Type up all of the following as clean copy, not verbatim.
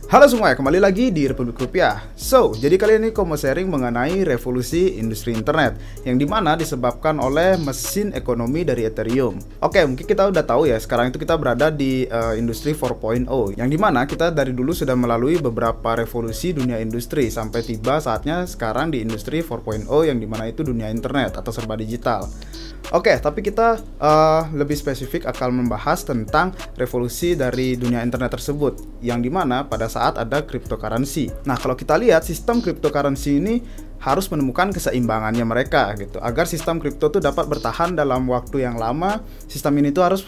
Halo semua, kembali lagi di Republik Rupiah. Jadi kali ini aku mau sharing mengenai revolusi industri internet yang dimana disebabkan oleh mesin ekonomi dari Ethereum. Oke, mungkin kita udah tahu ya, sekarang itu kita berada di industri 4.0 yang dimana kita dari dulu sudah melalui beberapa revolusi dunia industri sampai tiba saatnya sekarang di industri 4.0 yang dimana itu dunia internet atau serba digital. Oke, tapi kita lebih spesifik akan membahas tentang revolusi dari dunia internet tersebut yang dimana pada saat ada cryptocurrency. Nah, kalau kita lihat sistem cryptocurrency ini harus menemukan keseimbangannya mereka gitu agar sistem kripto itu dapat bertahan dalam waktu yang lama. Sistem ini tuh harus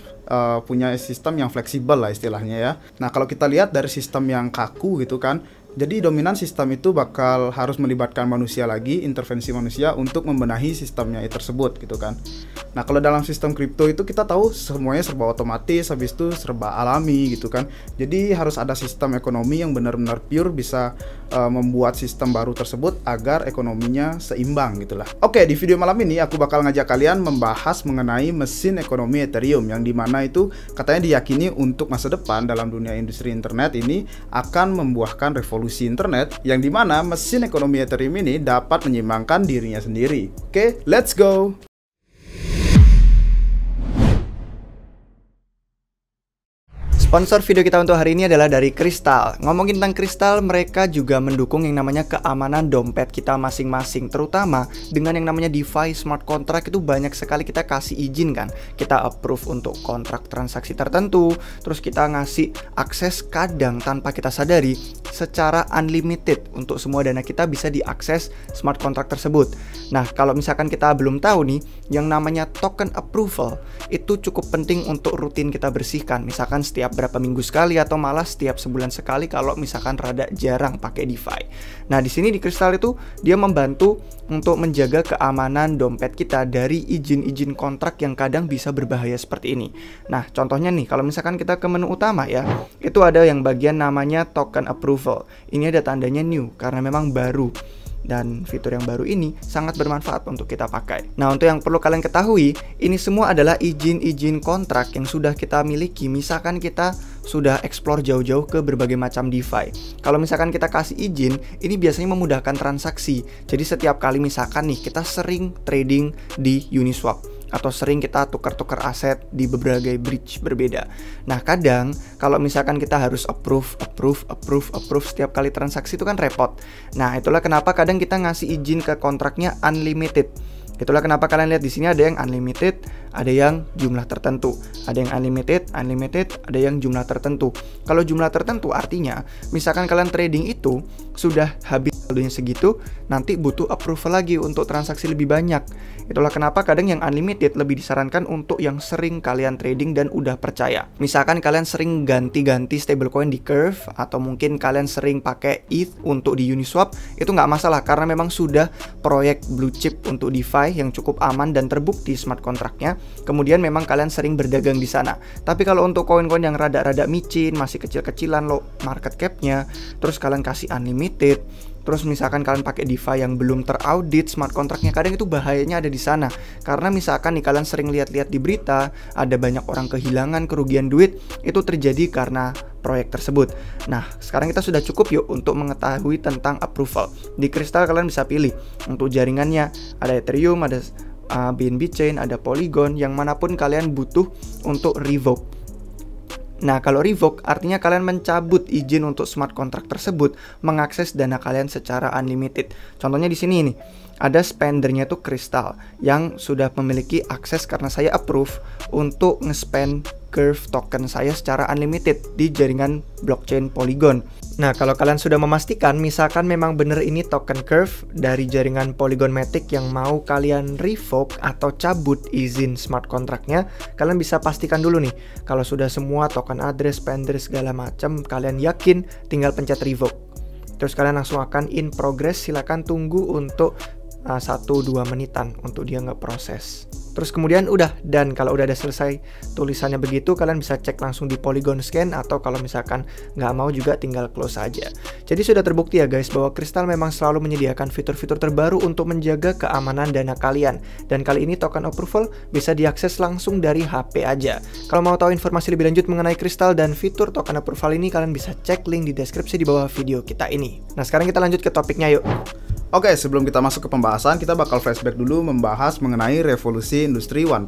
punya sistem yang fleksibel lah istilahnya ya. Nah, kalau kita lihat dari sistem yang kaku gitu kan, jadi dominan sistem itu bakal harus melibatkan manusia lagi, intervensi manusia untuk membenahi sistemnya tersebut gitu kan. Nah, kalau dalam sistem kripto itu kita tahu semuanya serba otomatis, habis itu serba alami gitu kan. Jadi harus ada sistem ekonomi yang benar-benar pure bisa membuat sistem baru tersebut agar ekonominya seimbang gitulah. Oke, di video malam ini aku bakal ngajak kalian membahas mengenai mesin ekonomi Ethereum yang dimana itu katanya diyakini untuk masa depan dalam dunia industri internet ini akan membuahkan revolusi internet yang dimana mesin ekonomi Ethereum ini dapat menyeimbangkan dirinya sendiri. Oke, let's go! Sponsor video kita untuk hari ini adalah dari Crystal. Ngomongin tentang Crystal, mereka juga mendukung yang namanya keamanan dompet kita masing-masing. Terutama dengan yang namanya DeFi smart contract itu banyak sekali kita kasih izin kan. Kita approve untuk kontrak transaksi tertentu, terus kita ngasih akses kadang tanpa kita sadari secara unlimited untuk semua dana kita bisa diakses smart contract tersebut. Nah, kalau misalkan kita belum tahu nih, yang namanya token approval itu cukup penting untuk rutin kita bersihkan. Misalkan setiap berapa minggu sekali atau malah setiap sebulan sekali kalau misalkan rada jarang pakai DeFi. Nah, di sini di Crystal itu dia membantu untuk menjaga keamanan dompet kita dari izin-izin kontrak yang kadang bisa berbahaya seperti ini. Nah, contohnya nih, kalau misalkan kita ke menu utama ya, itu ada yang bagian namanya token approval. Ini ada tandanya new karena memang baru. Dan fitur yang baru ini sangat bermanfaat untuk kita pakai. Nah, untuk yang perlu kalian ketahui, ini semua adalah izin-izin kontrak yang sudah kita miliki. Misalkan kita sudah explore jauh-jauh ke berbagai macam DeFi. Kalau misalkan kita kasih izin, ini biasanya memudahkan transaksi. Jadi setiap kali misalkan nih kita sering trading di Uniswap atau sering kita tukar-tukar aset di berbagai bridge berbeda. Nah, kadang kalau misalkan kita harus approve setiap kali transaksi itu kan repot. Nah, itulah kenapa kadang kita ngasih izin ke kontraknya unlimited. Itulah kenapa kalian lihat di sini ada yang unlimited, ada yang jumlah tertentu, ada yang unlimited, ada yang jumlah tertentu. Kalau jumlah tertentu artinya, misalkan kalian trading itu sudah habis saldonya segitu, nanti butuh approval lagi untuk transaksi lebih banyak. Itulah kenapa kadang yang unlimited lebih disarankan untuk yang sering kalian trading dan udah percaya. Misalkan kalian sering ganti-ganti stablecoin di Curve, atau mungkin kalian sering pakai ETH untuk di Uniswap, itu nggak masalah karena memang sudah proyek blue chip untuk DeFi yang cukup aman dan terbukti smart kontraknya. Kemudian memang kalian sering berdagang di sana. Tapi kalau untuk koin-koin yang rada-rada micin, masih kecil-kecilan low market cap-nya, terus kalian kasih unlimited, terus misalkan kalian pakai DeFi yang belum teraudit smart kontraknya, kadang itu bahayanya ada di sana. Karena misalkan nih kalian sering lihat-lihat di berita, ada banyak orang kehilangan, kerugian duit, itu terjadi karena proyek tersebut. Nah, sekarang kita sudah cukup yuk untuk mengetahui tentang approval. Di Crystal kalian bisa pilih untuk jaringannya, ada Ethereum, ada BNB Chain, ada Polygon, yang manapun kalian butuh untuk revoke. Nah, kalau revoke artinya kalian mencabut izin untuk smart contract tersebut mengakses dana kalian secara unlimited. Contohnya di sini nih, ada spendernya tuh Crystal yang sudah memiliki akses karena saya approve untuk nge-spend Curve token saya secara unlimited di jaringan blockchain Polygon. Nah, kalau kalian sudah memastikan misalkan memang bener ini token Curve dari jaringan Polygon Matic yang mau kalian revoke atau cabut izin smart contractnya, kalian bisa pastikan dulu nih kalau sudah semua token address, spender segala macam kalian yakin, tinggal pencet revoke. Terus kalian langsung akan in progress, silakan tunggu untuk 1-2 menitan untuk dia ngeproses. Terus kemudian udah, dan kalau udah ada selesai tulisannya begitu, kalian bisa cek langsung di Polygon Scan, atau kalau misalkan nggak mau juga tinggal close aja. Jadi sudah terbukti ya guys bahwa Crystal memang selalu menyediakan fitur-fitur terbaru untuk menjaga keamanan dana kalian. Dan kali ini token approval bisa diakses langsung dari HP aja. Kalau mau tahu informasi lebih lanjut mengenai Crystal dan fitur token approval ini, kalian bisa cek link di deskripsi di bawah video kita ini. Nah, sekarang kita lanjut ke topiknya yuk. Oke, sebelum kita masuk ke pembahasan, kita bakal flashback dulu membahas mengenai revolusi industri 1.0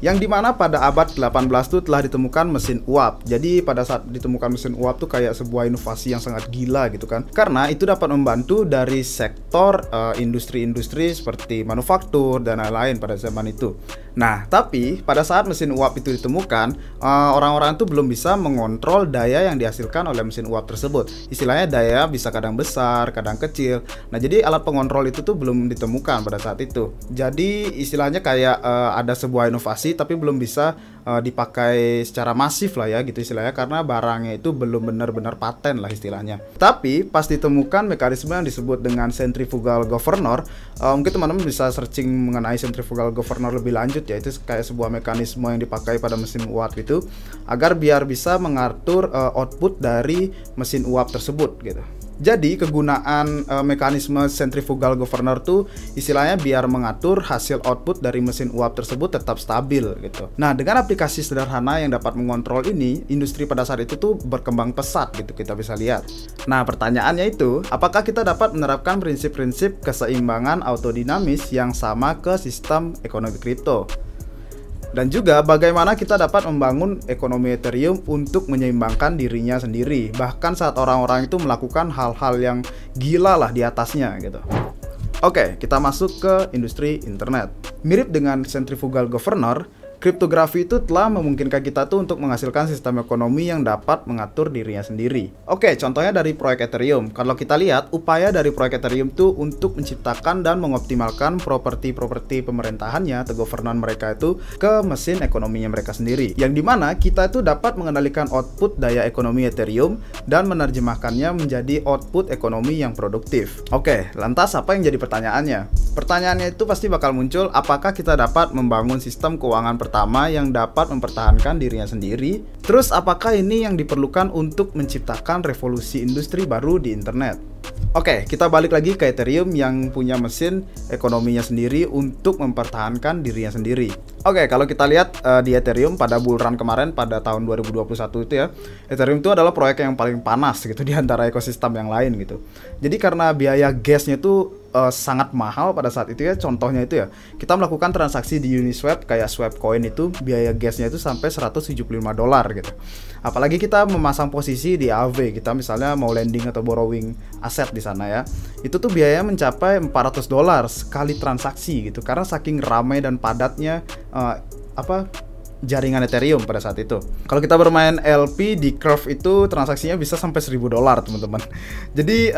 yang dimana pada abad 18 itu telah ditemukan mesin uap. Jadi pada saat ditemukan mesin uap tuh kayak sebuah inovasi yang sangat gila gitu kan, karena itu dapat membantu dari sektor industri-industri seperti manufaktur dan lain-lain pada zaman itu. Nah, tapi pada saat mesin uap itu ditemukan, orang-orang itu belum bisa mengontrol daya yang dihasilkan oleh mesin uap tersebut. Istilahnya daya bisa kadang besar, kadang kecil. Nah, jadi alat pengontrol itu tuh belum ditemukan pada saat itu. Jadi istilahnya kayak ada sebuah inovasi tapi belum bisa dipakai secara masif lah ya gitu istilahnya, karena barangnya itu belum benar-benar paten lah istilahnya. Tapi pas ditemukan mekanisme yang disebut dengan centrifugal governor, mungkin teman-teman bisa searching mengenai centrifugal governor lebih lanjut ya. Itu kayak sebuah mekanisme yang dipakai pada mesin uap itu agar biar bisa mengatur output dari mesin uap tersebut gitu. Jadi kegunaan mekanisme centrifugal governor tuh istilahnya biar mengatur hasil output dari mesin uap tersebut tetap stabil gitu. Nah, dengan aplikasi sederhana yang dapat mengontrol ini, industri pada saat itu tuh berkembang pesat gitu, kita bisa lihat. Nah, pertanyaannya itu, apakah kita dapat menerapkan prinsip-prinsip keseimbangan autodinamis yang sama ke sistem ekonomi kripto? Dan juga bagaimana kita dapat membangun ekonomi Ethereum untuk menyeimbangkan dirinya sendiri, bahkan saat orang-orang itu melakukan hal-hal yang gila lah di atasnya gitu. Oke, kita masuk ke industri internet. Mirip dengan centrifugal governor, kriptografi itu telah memungkinkan kita tuh untuk menghasilkan sistem ekonomi yang dapat mengatur dirinya sendiri. Oke, contohnya dari proyek Ethereum. Kalau kita lihat, upaya dari proyek Ethereum itu untuk menciptakan dan mengoptimalkan properti-properti pemerintahannya atau governance mereka itu ke mesin ekonominya mereka sendiri. Yang dimana kita itu dapat mengendalikan output daya ekonomi Ethereum dan menerjemahkannya menjadi output ekonomi yang produktif. Oke, lantas apa yang jadi pertanyaannya? Pertanyaannya itu pasti bakal muncul, apakah kita dapat membangun sistem keuangan pertama yang dapat mempertahankan dirinya sendiri? Terus apakah ini yang diperlukan untuk menciptakan revolusi industri baru di internet? Oke, kita balik lagi ke Ethereum yang punya mesin ekonominya sendiri untuk mempertahankan dirinya sendiri. Oke, kalau kita lihat di Ethereum pada bull run kemarin pada tahun 2021 itu ya, Ethereum itu adalah proyek yang paling panas gitu di antara ekosistem yang lain gitu. Jadi karena biaya gasnya itu sangat mahal pada saat itu ya, contohnya itu ya, kita melakukan transaksi di Uniswap kayak swap coin itu biaya gasnya itu sampai $175 gitu. Apalagi kita memasang posisi di AV, kita misalnya mau lending atau borrowing aset di sana ya, itu tuh biayanya mencapai $400 sekali transaksi gitu, karena saking ramai dan padatnya jaringan Ethereum pada saat itu. Kalau kita bermain LP di Curve itu transaksinya bisa sampai $1.000 teman-teman. Jadi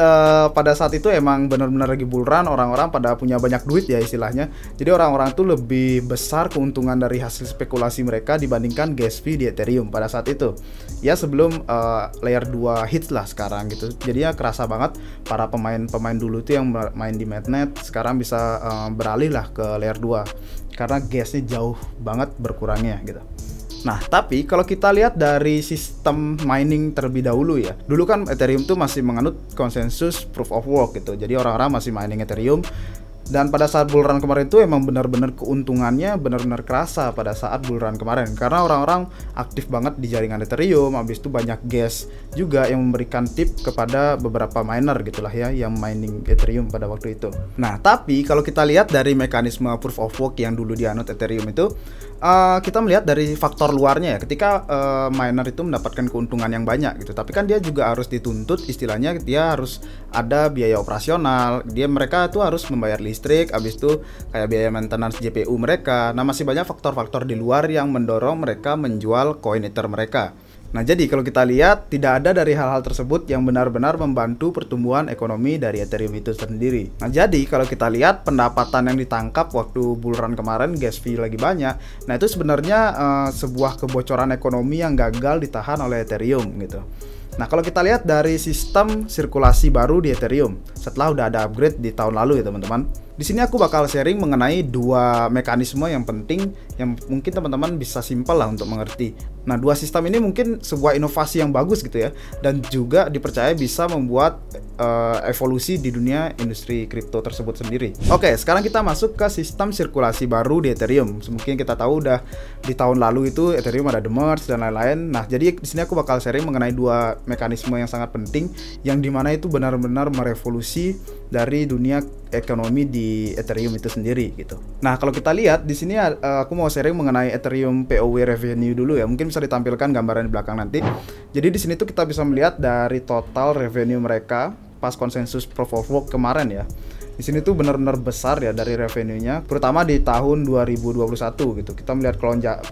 pada saat itu emang benar-benar lagi bull run, orang-orang pada punya banyak duit ya istilahnya. Jadi orang-orang itu lebih besar keuntungan dari hasil spekulasi mereka dibandingkan gas fee di Ethereum pada saat itu. Ya sebelum layer 2 hits lah sekarang gitu. Jadinya kerasa banget para pemain-pemain dulu itu yang main di mainnet sekarang bisa beralih lah ke layer 2. Karena gasnya jauh banget berkurangnya gitu. Nah, tapi kalau kita lihat dari sistem mining terlebih dahulu ya, dulu kan Ethereum tuh masih menganut konsensus proof of work gitu. Jadi orang-orang masih mining Ethereum. Dan pada saat bull run kemarin itu emang benar-benar keuntungannya benar-benar kerasa pada saat bull run kemarin, karena orang-orang aktif banget di jaringan Ethereum. Habis itu banyak gas juga yang memberikan tip kepada beberapa miner gitulah ya yang mining Ethereum pada waktu itu. Nah, tapi kalau kita lihat dari mekanisme proof of work yang dulu dianut Ethereum itu, kita melihat dari faktor luarnya ya. Ketika miner itu mendapatkan keuntungan yang banyak gitu, tapi kan dia juga harus dituntut, istilahnya dia harus ada biaya operasional, mereka tuh harus membayar listrik, habis itu kayak biaya maintenance GPU mereka. Nah, masih banyak faktor-faktor di luar yang mendorong mereka menjual coin Ether mereka. Nah, jadi kalau kita lihat, tidak ada dari hal-hal tersebut yang benar-benar membantu pertumbuhan ekonomi dari Ethereum itu sendiri. Nah, jadi kalau kita lihat pendapatan yang ditangkap waktu bull run kemarin, gas fee lagi banyak. Nah, itu sebenarnya sebuah kebocoran ekonomi yang gagal ditahan oleh Ethereum gitu. Nah, kalau kita lihat dari sistem sirkulasi baru di Ethereum setelah udah ada upgrade di tahun lalu ya teman-teman. Di sini aku bakal sharing mengenai dua mekanisme yang penting yang mungkin teman-teman bisa simpel lah untuk mengerti. Nah, dua sistem ini mungkin sebuah inovasi yang bagus gitu ya, dan juga dipercaya bisa membuat evolusi di dunia industri kripto tersebut sendiri. Oke, sekarang kita masuk ke sistem sirkulasi baru di Ethereum. Mungkin kita tahu udah di tahun lalu itu Ethereum ada the merge dan lain-lain. Nah, jadi di sini aku bakal sharing mengenai dua mekanisme yang sangat penting, yang dimana itu benar-benar merevolusi dari dunia ekonomi di Ethereum itu sendiri gitu. Nah, kalau kita lihat di sini aku mau sharing mengenai Ethereum POW revenue dulu ya. Mungkin bisa ditampilkan gambaran di belakang nanti. Jadi di sini tuh kita bisa melihat dari total revenue mereka pas konsensus proof of work kemarin ya. Di sini tuh benar-benar besar ya dari revenue-nya, terutama di tahun 2021 gitu. Kita melihat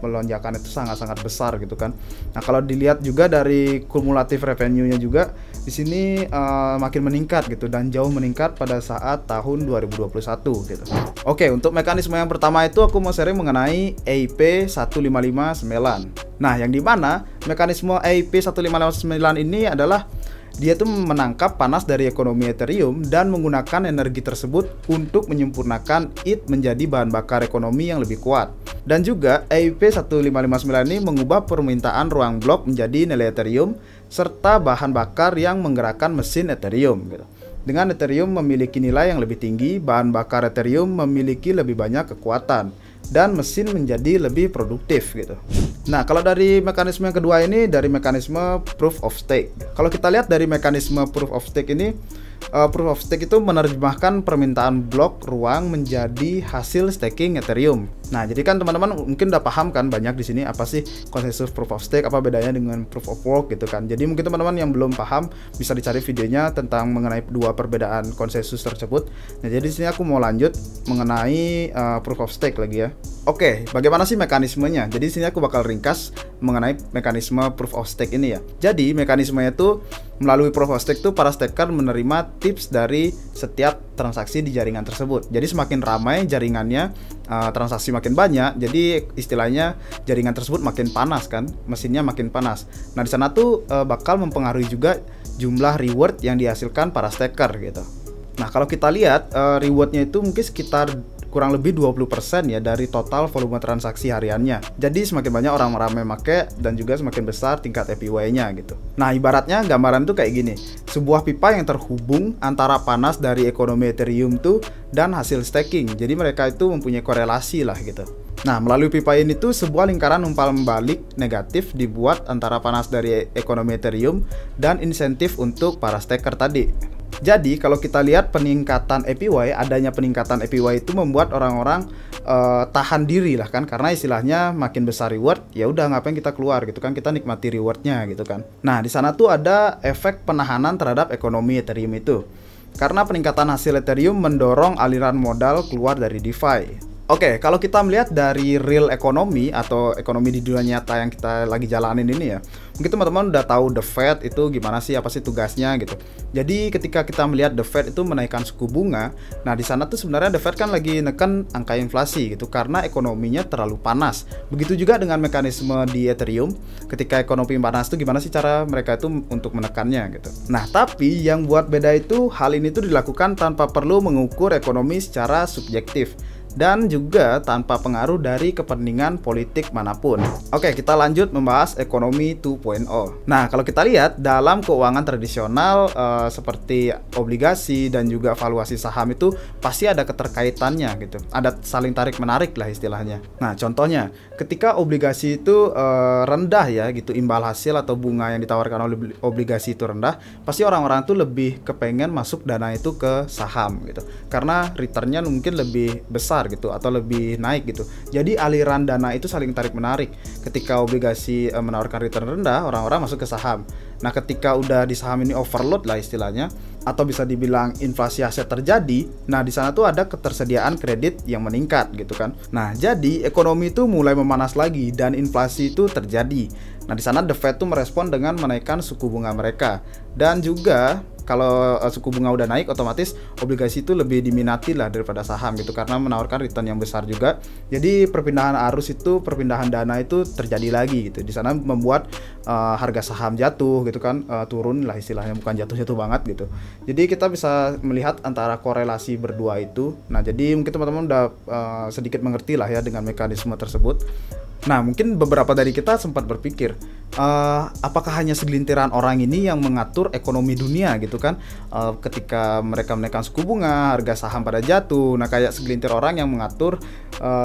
melonjakan itu sangat-sangat besar gitu kan. Nah, kalau dilihat juga dari kumulatif revenue-nya juga di sini makin meningkat gitu, dan jauh meningkat pada saat tahun 2021 gitu. Oke, untuk mekanisme yang pertama itu aku mau sharing mengenai EIP 1559. Nah, yang dimana mekanisme EIP 1559 ini adalah dia tuh menangkap panas dari ekonomi Ethereum dan menggunakan energi tersebut untuk menyempurnakan it menjadi bahan bakar ekonomi yang lebih kuat. Dan juga EIP 1559 ini mengubah permintaan ruang blok menjadi nilai Ethereum serta bahan bakar yang menggerakkan mesin Ethereum gitu. Dengan Ethereum memiliki nilai yang lebih tinggi, bahan bakar Ethereum memiliki lebih banyak kekuatan dan mesin menjadi lebih produktif gitu. Nah, kalau dari mekanisme yang kedua ini dari mekanisme proof of stake. Kalau kita lihat dari mekanisme proof of stake ini, proof of stake itu menerjemahkan permintaan blok ruang menjadi hasil staking Ethereum. Nah, jadi kan teman-teman mungkin udah paham kan banyak di sini apa sih konsensus proof of stake, apa bedanya dengan proof of work gitu kan. Jadi mungkin teman-teman yang belum paham bisa dicari videonya tentang mengenai dua perbedaan konsensus tersebut. Nah, jadi di sini aku mau lanjut mengenai proof of stake lagi ya. Oke, bagaimana sih mekanismenya? Jadi di sini aku bakal ringkas mengenai mekanisme proof of stake ini ya. Jadi mekanismenya itu melalui proof of stake itu para staker menerima tips dari setiap transaksi di jaringan tersebut. Jadi semakin ramai jaringannya, transaksi makin banyak, jadi istilahnya jaringan tersebut makin panas kan, mesinnya makin panas. Nah, di sana tuh bakal mempengaruhi juga jumlah reward yang dihasilkan para staker gitu. Nah, kalau kita lihat rewardnya itu mungkin sekitar kurang lebih 20% ya dari total volume transaksi hariannya. Jadi semakin banyak orang ramai make dan juga semakin besar tingkat APY-nya gitu. Nah, ibaratnya gambaran tuh kayak gini. Sebuah pipa yang terhubung antara panas dari ekonomi Ethereum tuh dan hasil staking. Jadi mereka itu mempunyai korelasi lah gitu. Nah, melalui pipa ini tuh sebuah lingkaran umpal balik negatif dibuat antara panas dari ekonomi Ethereum dan insentif untuk para staker tadi. Jadi kalau kita lihat peningkatan APY, adanya peningkatan APY itu membuat orang-orang tahan diri lah kan, karena istilahnya makin besar reward, ya udah ngapain kita keluar gitu kan, kita nikmati rewardnya gitu kan. Nah, di sana tuh ada efek penahanan terhadap ekonomi Ethereum itu, karena peningkatan hasil Ethereum mendorong aliran modal keluar dari DeFi. Oke, kalau kita melihat dari real ekonomi atau ekonomi di dunia nyata yang kita lagi jalanin ini ya, mungkin teman-teman udah tahu The Fed itu gimana sih, apa sih tugasnya gitu. Jadi ketika kita melihat The Fed itu menaikkan suku bunga, nah di sana tuh sebenarnya The Fed kan lagi neken angka inflasi gitu karena ekonominya terlalu panas. Begitu juga dengan mekanisme di Ethereum, ketika ekonomi panas tuh gimana sih cara mereka itu untuk menekannya gitu. Nah, tapi yang buat beda itu hal ini tuh dilakukan tanpa perlu mengukur ekonomi secara subjektif dan juga tanpa pengaruh dari kepentingan politik manapun. Oke, kita lanjut membahas ekonomi 2.0. Nah, kalau kita lihat dalam keuangan tradisional seperti obligasi dan juga valuasi saham itu pasti ada keterkaitannya gitu. Ada saling tarik menarik lah istilahnya. Nah, contohnya ketika obligasi itu rendah ya gitu, imbal hasil atau bunga yang ditawarkan oleh obligasi itu rendah, pasti orang-orang tuh lebih kepengen masuk dana itu ke saham gitu. Karena returnnya mungkin lebih besar gitu atau lebih naik gitu. Jadi aliran dana itu saling tarik menarik. Ketika obligasi menawarkan return rendah, orang-orang masuk ke saham. Nah, ketika udah di saham ini overload lah istilahnya, atau bisa dibilang inflasi aset terjadi, nah di sana tuh ada ketersediaan kredit yang meningkat gitu kan. Nah, jadi ekonomi itu mulai memanas lagi dan inflasi itu terjadi. Nah, di sana The Fed tuh merespon dengan menaikkan suku bunga mereka. Dan juga kalau suku bunga udah naik, otomatis obligasi itu lebih diminati lah daripada saham gitu, karena menawarkan return yang besar juga. Jadi perpindahan arus itu, perpindahan dana itu terjadi lagi gitu. Di sana membuat harga saham jatuh gitu kan, turun lah istilahnya, bukan jatuh-jatuh banget gitu. Jadi kita bisa melihat antara korelasi berdua itu. Nah, jadi mungkin teman-teman udah sedikit mengerti lah ya dengan mekanisme tersebut. Nah, mungkin beberapa dari kita sempat berpikir, apakah hanya segelintiran orang ini yang mengatur ekonomi dunia gitu kan? Ketika mereka menaikkan suku bunga, harga saham pada jatuh. Nah, kayak segelintir orang yang mengatur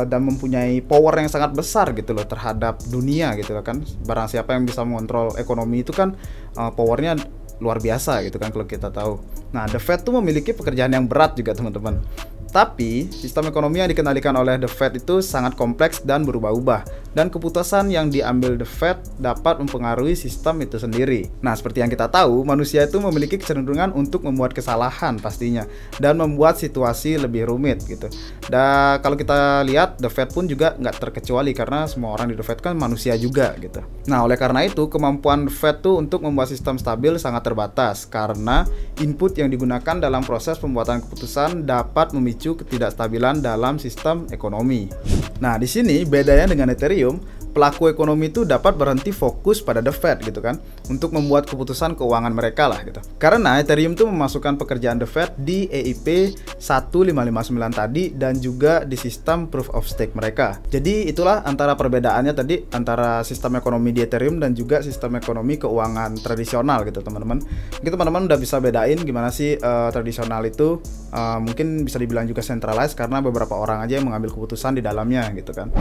dan mempunyai power yang sangat besar gitu loh terhadap dunia gitu kan. Barang siapa yang bisa mengontrol ekonomi itu kan powernya luar biasa gitu kan kalau kita tahu. Nah, The Fed tuh memiliki pekerjaan yang berat juga teman-teman. Tapi, sistem ekonomi yang dikendalikan oleh The Fed itu sangat kompleks dan berubah-ubah. Dan keputusan yang diambil The Fed dapat mempengaruhi sistem itu sendiri. Nah, seperti yang kita tahu, manusia itu memiliki kecenderungan untuk membuat kesalahan pastinya. Dan membuat situasi lebih rumit gitu. Dan kalau kita lihat, The Fed pun juga nggak terkecuali karena semua orang di The Fed kan manusia juga gitu. Nah, oleh karena itu, kemampuan The Fed tuh untuk membuat sistem stabil sangat terbatas. Karena input yang digunakan dalam proses pembuatan keputusan dapat memicu ketidakstabilan dalam sistem ekonomi. Nah, di sini bedanya dengan Ethereum, pelaku ekonomi itu dapat berhenti fokus pada The Fed gitu kan, untuk membuat keputusan keuangan mereka lah gitu. Karena Ethereum itu memasukkan pekerjaan The Fed di EIP 1559 tadi dan juga di sistem proof of stake mereka. Jadi itulah antara perbedaannya tadi antara sistem ekonomi di Ethereum dan juga sistem ekonomi keuangan tradisional gitu teman-teman. Mungkin teman-teman udah bisa bedain gimana sih tradisional itu mungkin bisa dibilang juga centralized karena beberapa orang aja yang mengambil keputusan di dalamnya gitu kan.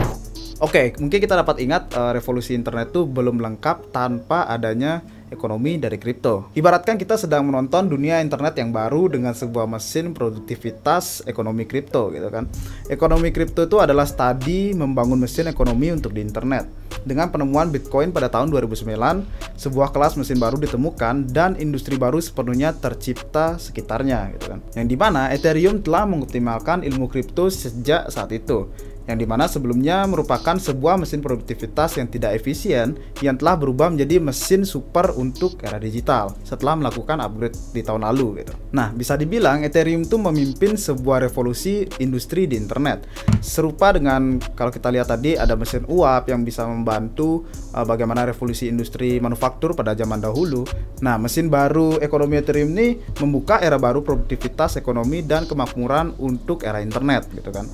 Oke, mungkin kita dapat ingat revolusi internet itu belum lengkap tanpa adanya ekonomi dari kripto. Ibaratkan kita sedang menonton dunia internet yang baru dengan sebuah mesin produktivitas ekonomi kripto gitu kan. Ekonomi kripto itu adalah studi membangun mesin ekonomi untuk di internet. Dengan penemuan Bitcoin pada tahun 2009, sebuah kelas mesin baru ditemukan dan industri baru sepenuhnya tercipta sekitarnya gitu kan. Yang dimana Ethereum telah mengoptimalkan ilmu kripto sejak saat itu. Yang dimana sebelumnya merupakan sebuah mesin produktivitas yang tidak efisien yang telah berubah menjadi mesin super untuk era digital setelah melakukan upgrade di tahun lalu gitu. Nah, bisa dibilang Ethereum itu memimpin sebuah revolusi industri di internet. Serupa dengan kalau kita lihat tadi ada mesin uap yang bisa membantu bagaimana revolusi industri manufaktur pada zaman dahulu. Nah, mesin baru ekonomi Ethereum ini membuka era baru produktivitas ekonomi dan kemakmuran untuk era internet gitu kan.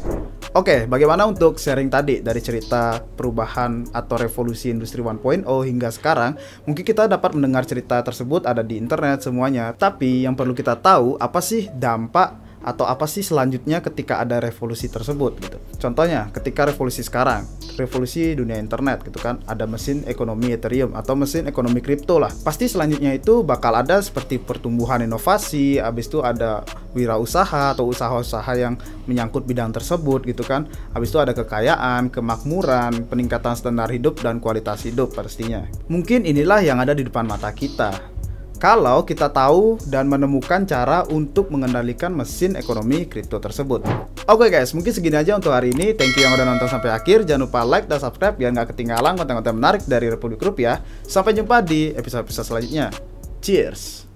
Oke, bagaimana untuk sharing tadi dari cerita perubahan atau revolusi industri 1.0 hingga sekarang? Mungkin kita dapat mendengar cerita tersebut ada di internet semuanya. Tapi yang perlu kita tahu apa sih dampak atau apa sih selanjutnya ketika ada revolusi tersebut gitu. Contohnya ketika revolusi sekarang, revolusi dunia internet gitu kan, ada mesin ekonomi Ethereum atau mesin ekonomi kripto lah. Pasti selanjutnya itu bakal ada seperti pertumbuhan inovasi, habis itu ada wirausaha atau usaha-usaha yang menyangkut bidang tersebut gitu kan. Habis itu ada kekayaan, kemakmuran, peningkatan standar hidup dan kualitas hidup pastinya. Mungkin inilah yang ada di depan mata kita kalau kita tahu dan menemukan cara untuk mengendalikan mesin ekonomi kripto tersebut. Oke guys, mungkin segini aja untuk hari ini. Thank you yang udah nonton sampai akhir. Jangan lupa like dan subscribe biar nggak ketinggalan konten-konten menarik dari Republik Rupiah. Sampai jumpa di episode-episode selanjutnya. Cheers!